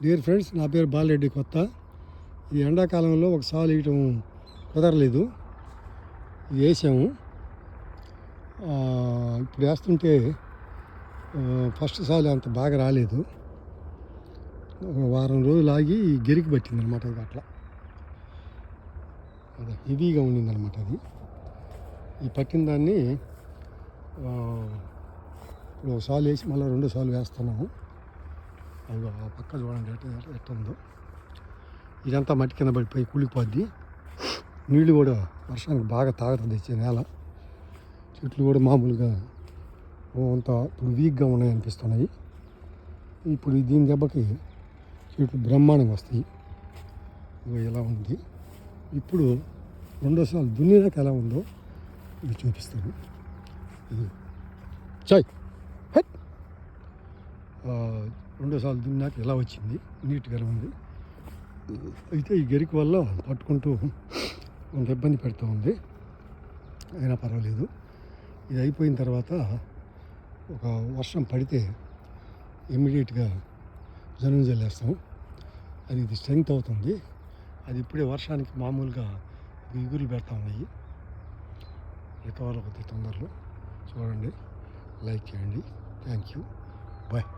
Dear friends, నా పేరు బాలరెడ్డి కొత్త. ఈ ఎండాకాలంలో ఒక సాలు వేయటం కుదరలేదు, ఇది వేసాము. ఇప్పుడు వేస్తుంటే ఫస్ట్ సాలు అంత బాగా రాలేదు. ఒక వారం రోజులు ఆగి గెరికి పట్టింది అనమాట. ఇది అట్లా అది హెవీగా ఉండిందనమాట. అది ఈ పట్టిన దాన్ని ఇప్పుడు ఒక సాలు వేసి మళ్ళీ 2 సార్లు వేస్తున్నాము. అది ఆ పక్క చూడండి ఎట్ట ఉందో. ఇదంతా మట్టి కింద పడిపోయి కూలిపోద్ది. నీళ్ళు కూడా వర్షానికి బాగా తాగుతుంది ఇచ్చే నేల. చెట్లు కూడా మామూలుగా అంత ఇప్పుడు వీక్గా ఉన్నాయి అనిపిస్తున్నాయి. ఇప్పుడు దీని దెబ్బకి చెట్లు బ్రహ్మాండంగా వస్తాయి. ఇవి ఎలా ఉంది. ఇప్పుడు 2 సార్లు దున్నినాక ఎలా ఉందో ఇది చూపిస్తాను. ఇది చాయ్ 2 సార్లు దున్నాక ఎలా వచ్చింది, నీట్గానే ఉంది. అయితే ఈ గెరికి వల్ల పట్టుకుంటూ కొంత ఇబ్బంది పెడుతూ ఉంది. అయినా పర్వాలేదు. ఇది అయిపోయిన తర్వాత ఒక వర్షం పడితే ఇమ్మీడియట్గా జనుము జల్లేస్తాం. అది ఇది స్ట్రెంగ్త్ అవుతుంది. అది ఇప్పుడే వర్షానికి మామూలుగా ఇగురులు పెడతా ఉన్నాయి. రికవర్ అవుతుంది తొందరలో. చూడండి, లైక్ చేయండి. Thank you, bye.